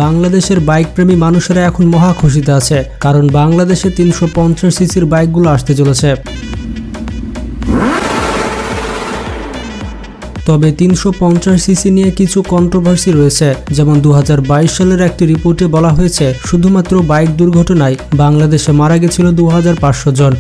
বাংলাদেশের বাইক প্রেমী মানুষেরা এখন মহা খুশিতে আছে, কারণ বাংলাদেশে 350 সিসির বাইকগুলো আসতে চলেছে। তবে 350 সিসি নিয়ে কিছু কন্ট্রোভার্সি রয়েছে, যেমন 2022 সালের একটি রিপোর্টে বলা হয়েছে শুধুমাত্র বাইক দুর্ঘটনায় বাংলাদেশে মারা গেছিল 2500 জন।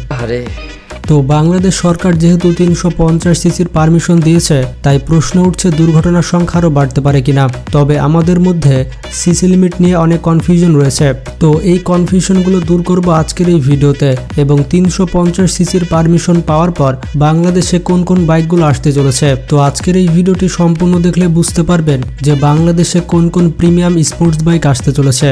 তো বাংলাদেশ সরকার যেহেতু 350 সিসির পারমিশন দিয়েছে, তাই প্রশ্ন উঠছে দুর্ঘটনার সংখ্যা আরও বাড়তে পারে কিনা। তবে আমাদের মধ্যে সিসি লিমিট নিয়ে অনেক কনফিউশন রয়েছে, তো এই কনফিউশনগুলো দূর করব আজকের এই ভিডিওতে। এবং 350 সিসির পারমিশন পাওয়ার পর বাংলাদেশে কোন কোন বাইকগুলো আসতে চলেছে। তো আজকের এই ভিডিওটি সম্পূর্ণ দেখলে বুঝতে পারবেন যে বাংলাদেশে কোন কোন প্রিমিয়াম স্পোর্টস বাইক আসতে চলেছে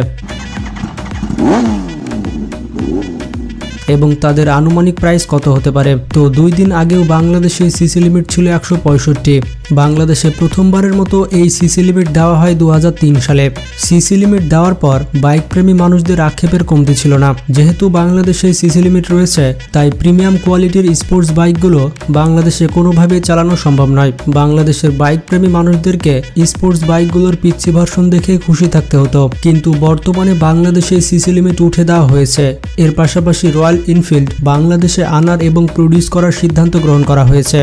এবং তাদের আনুমানিক প্রাইস কত হতে পারে। তো 2 দিন আগেও বাংলাদেশে সিসি লিমিট ছিল 165। বাংলাদেশে প্রথমবারের মতো এই সিসি লিমিট দেওয়া হয় 2003 সালে। সিসি লিমিট দেওয়ার পর বাইক প্রেমী মানুষদের আক্ষেপের কমতি ছিল না। যেহেতু বাংলাদেশে সিসি লিমিট রয়েছে, তাই প্রিমিয়াম কোয়ালিটির স্পোর্টস বাইকগুলো বাংলাদেশে কোনোভাবেই চালানো সম্ভব নয়। বাংলাদেশের বাইক প্রেমী মানুষদেরকে স্পোর্টস বাইকগুলোর পিচ্চি ভার্সন দেখে খুশি থাকতে হতো, কিন্তু বর্তমানে বাংলাদেশে সিসি লিমিট উঠে দেওয়া হয়েছে। এর পাশাপাশি রয়্যাল এনফিল্ড বাংলাদেশে আনার এবং প্রডিউস করার সিদ্ধান্ত গ্রহণ করা হয়েছে।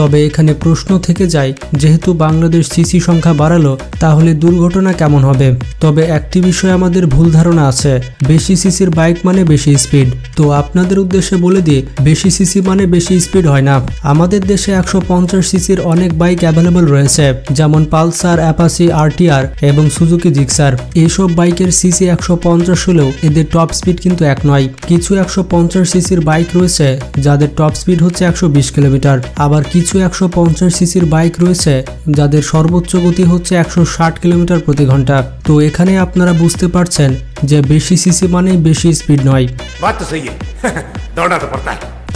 তবে এখানে প্রশ্ন থেকে যায়, যেহেতু বাংলাদেশ সিসি সংখ্যা বাড়ালো, তাহলে দুর্ঘটনা কেমন হবে। তবে একটি বিষয় আমাদের ভুল ধারণা আছে, বেশি সিসির বাইক মানে বেশি স্পিড। তো আপনাদের উদ্দেশ্যে বলে দিই, বেশি সিসি মানে বেশি স্পিড হয় না। আমাদের দেশে 150 সিসির অনেক বাইক অ্যাভেলেবল রয়েছে, যেমন পালসার, অ্যাপাচি, আরটিআর এবং সুজুকি জিক্সার। এইসব বাইকের সিসি 150 হলেও এদের টপ স্পিড কিন্তু এক নয়। কিছু 150 সিসির বাইক রয়েছে যাদের টপ স্পিড হচ্ছে 120 কিলোমিটার, আবার কিছু 150 সিসির বাইক রয়েছে যাদের সর্বোচ্চ গতি হচ্ছে 160 কিলোমিটার প্রতি ঘন্টা। তো এখানে আপনারা বুঝতে পারছেন যে বেশি সিসি মানেই বেশি স্পিড নয়।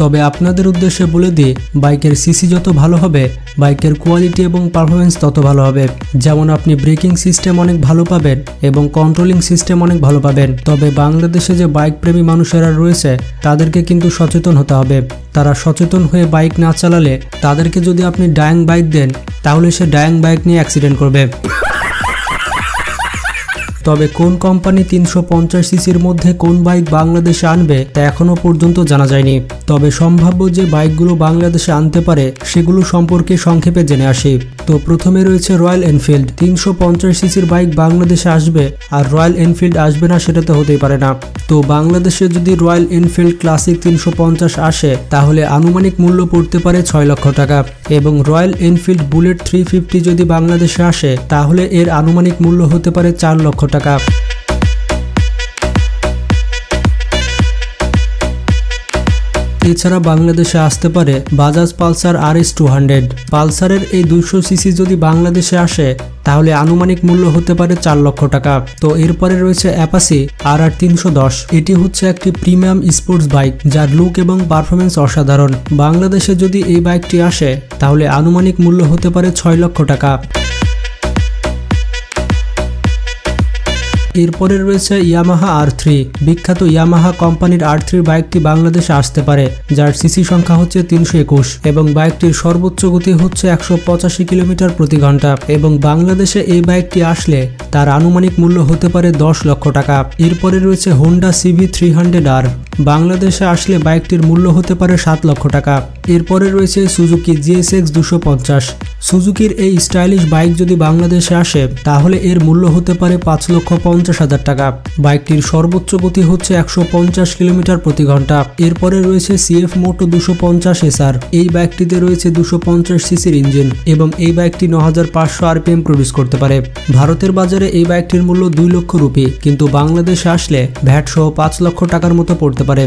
তবে আপনাদের উদ্দেশ্যে বলে দিই, বাইকের সিসি যত ভালো হবে, বাইকের কোয়ালিটি এবং পারফরমেন্স তত ভালো হবে। যেমন আপনি ব্রেকিং সিস্টেম অনেক ভালো পাবেন এবং কন্ট্রোলিং সিস্টেম অনেক ভালো পাবেন। তবে বাংলাদেশে যে বাইক প্রেমী মানুষেরা রয়েছে, তাদেরকে কিন্তু সচেতন হতে হবে। তারা সচেতন হয়ে বাইক না চালালে, তাদেরকে যদি আপনি ডায়াং বাইক দেন, তাহলে সে ডায়াং বাইক নিয়ে অ্যাক্সিডেন্ট করবে। তবে কোন কোম্পানি 350 সিসির মধ্যে কোন বাইক বাংলাদেশে আনবে তা এখনো পর্যন্ত জানা যায়নি। তবে সম্ভাব্য যে বাইকগুলো বাংলাদেশে আনতে পারে সেগুলো সম্পর্কে সংক্ষেপে জেনে আসি। তো প্রথমে রয়েছে রয়্যাল এনফিল্ড। 350 সিসির বাইক বাংলাদেশে আসবে আর রয়্যাল এনফিল্ড আসবে না, সেটা তো হতেই পারে না। তো বাংলাদেশে যদি রয়্যাল এনফিল্ড ক্লাসিক 350 আসে, তাহলে আনুমানিক মূল্য পড়তে পারে 6 লক্ষ টাকা। এবং রয়্যাল এনফিল্ড বুলেট 350 যদি বাংলাদেশে আসে, তাহলে এর আনুমানিক মূল্য হতে পারে 4 লক্ষ টাকা। এছাড়া বাংলাদেশে আসতে পারে বাজাজ পালসার RS 200। পালসারের এই 200 সিসি যদি বাংলাদেশে আসে, তাহলে আনুমানিক মূল্য হতে পারে 4 লক্ষ টাকা। তো এরপরে রয়েছে অ্যাপাচি RR 310। এটি হচ্ছে একটি প্রিমিয়াম স্পোর্টস বাইক, যার লুক এবং পারফরমেন্স অসাধারণ। বাংলাদেশে যদি এই বাইকটি আসে, তাহলে আনুমানিক মূল্য হতে পারে 6 লক্ষ টাকা। এরপরে রয়েছে ইয়ামাহা R3। বিখ্যাত ইয়ামাহা কোম্পানির R3 বাইকটি বাংলাদেশে আসতে পারে, যার সিসি সংখ্যা হচ্ছে 321 এবং বাইকটির সর্বোচ্চ গতি হচ্ছে 185 কিলোমিটার প্রতি ঘন্টা। এবং বাংলাদেশে এই বাইকটি আসলে তার আনুমানিক মূল্য হতে পারে 10 লক্ষ টাকা। এরপরে রয়েছে হোন্ডা CV 300R। বাংলাদেশে আসলে বাইকটির মূল্য হতে পারে 7 লক্ষ টাকা। এরপরে রয়েছে সুজুকি GSX 250। সুজুকির এই স্টাইলিশ বাইক যদি বাংলাদেশে আসে, তাহলে এর মূল্য হতে পারে 5,50,000 টাকা। বাইকটির সর্বোচ্চ গতি হচ্ছে 150 কিলোমিটার প্রতি ঘন্টা। এরপরে রয়েছে CF Moto 250 SR। এই বাইকটিতে রয়েছে 250 সিসির ইঞ্জিন এবং এই বাইকটি 9500 RPM প্রডিউস করতে পারে। ভারতের বাজারে এই বাইকটির মূল্য 2 লক্ষ রুপি, কিন্তু বাংলাদেশে আসলে ভ্যাট সহ 5 লক্ষ টাকার মতো পড়তে পারে।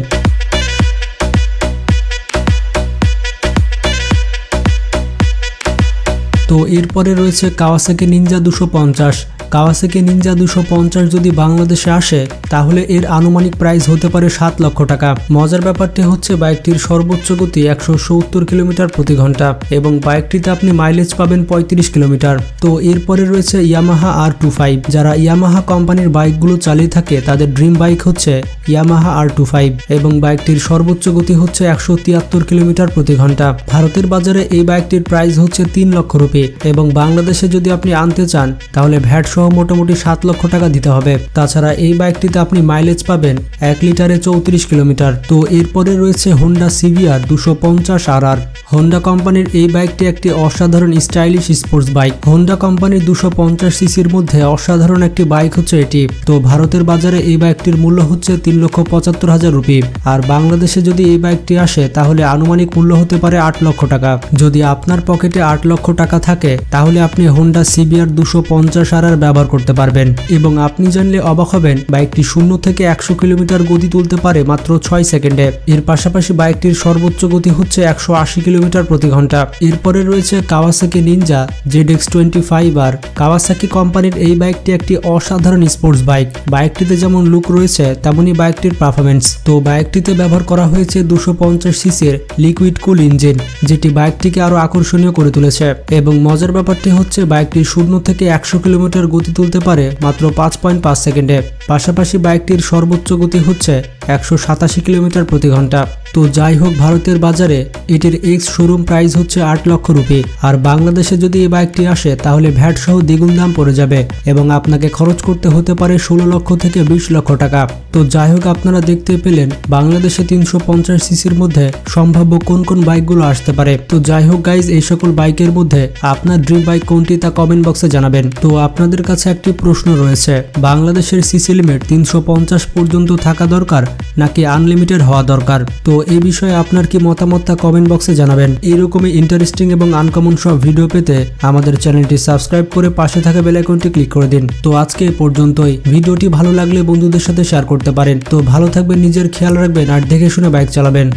তো এরপরে রয়েছে কাওয়াসাকি নিনজা 250। কাওয়াসাকি নিনজা 250 যদি বাংলাদেশে আসে তাহলে এর আনুমানিক প্রাইস হতে পারে 7 লক্ষ টাকা। মজার ব্যাপারটি হচ্ছে বাইকটির সর্বোচ্চ গতি 170 কিলোমিটার প্রতি ঘন্টা এবং বাইকটিতে আপনি মাইলেজ পাবেন 35 কিলোমিটার। তো এরপরে রয়েছে ইয়ামাহা R25। যারা ইয়ামাহা কোম্পানির বাইকগুলো চালিয়ে থাকে তাদের ড্রিম বাইক হচ্ছে ইয়ামাহা R25 এবং বাইকটির সর্বোচ্চ গতি হচ্ছে 173 কিলোমিটার প্রতি ঘন্টা। ভারতের বাজারে এই বাইকটির প্রাইস হচ্ছে 3 লক্ষ রুপি এবং বাংলাদেশে যদি আপনি আনতে চান তাহলে ভ্যাট সহ মোটামুটি 7 লক্ষ টাকা দিতে হবে। তাছাড়া এই বাইকটিতে আপনি মাইলেজ পাবেন 1 লিটারে 34 কিলোমিটার। তো এরপরে রয়েছে হোন্ডা CBR 250 RR। হোন্ডা কোম্পানির এই বাইকটি একটি অসাধারণ স্টাইলিশ স্পোর্টস বাইক। হোন্ডা কোম্পানির 250 সিসির মধ্যে অসাধারণ একটি বাইক হচ্ছে এটি। তো ভারতের বাজারে এই বাইকটির মূল্য হচ্ছে 3,75,000 রুপি আর বাংলাদেশে যদি এই বাইকটি আসে তাহলে আনুমানিক মূল্য হতে পারে 8 লক্ষ টাকা। যদি আপনার পকেটে 8 লক্ষ টাকা থাকে তাহলে আপনি হোন্ডা CBR 250 RR ব্যবহার করতে পারবেন এবং আপনি জানলে অবাক হবেন বাইকটি 0 থেকে 100 কিলোমিটার গতি তুলতে পারে মাত্র 6 সেকেন্ডে। এর পাশাপাশি বাইকটির সর্বোচ্চ গতি হচ্ছে 180 কিলোমিটার প্রতি ঘন্টা। এরপরে রয়েছে কাওয়াসাকি নিনজা ZX25 আর। কাওয়াসাকি কোম্পানির এই বাইকটি একটি অসাধারণ স্পোর্টস বাইক। বাইকটিতে যেমন লুক রয়েছে তেমনি বাইকটির পারফরমেন্স। তো বাইকটিতে ব্যবহার করা হয়েছে 250 সিসির লিকুইড কুল ইঞ্জিন, যেটি বাইকটিকে আরো আকর্ষণীয় করে তুলেছে এবং মজার ব্যাপারটি হচ্ছে বাইকটি 0 থেকে 100 কিলোমিটার গতি তুলতে পারে মাত্র 5.5 সেকেন্ডে। পাশাপাশি বাইকটির সর্বোচ্চ গতি হচ্ছে 187 কিলোমিটার প্রতি ঘন্টা। তো যাই হোক, ভারতের বাজারে এটির এক্স শোরুম প্রাইস হচ্ছে 8 লক্ষ রুপি আর বাংলাদেশে যদি এই বাইকটি আসে তাহলে ভ্যাট সহ দ্বিগুণ দাম পড়ে যাবে এবং আপনাকে খরচ করতে হতে পারে 16 লক্ষ থেকে 20 লক্ষ টাকা। তো যাই হোক, আপনারা দেখতে পেলেন বাংলাদেশে 350 সিসির মধ্যে সম্ভাব্য কোন কোন বাইকগুলো আসতে পারে। তো যাই হোক গাইজ, এই সকল বাইকের মধ্যে আপনার ড্রিম বাইক কোনটি তা কমেন্ট বক্সে জানাবেন। তো আপনাদের কাছে একটি প্রশ্ন রয়েছে, বাংলাদেশের সিসি লিমিট 350 পর্যন্ত থাকা দরকার নাকি আনলিমিটেড হওয়া দরকার? তো এই বিষয়ে আপনার কি মতামত তা কমেন্ট বক্সে জানাবেন। এইরকমই ইন্টারেস্টিং এবং আনকমন সব ভিডিও পেতে আমাদের চ্যানেলটি সাবস্ক্রাইব করে পাশে থাকা বেল আইকনটি ক্লিক করে দিন। তো আজকে এই পর্যন্তই। ভিডিওটি ভালো লাগলে বন্ধুদের সাথে শেয়ার করতে পারেন। তো ভালো থাকবেন, নিজের খেয়াল রাখবেন আর দেখে শুনে বাইক চালাবেন।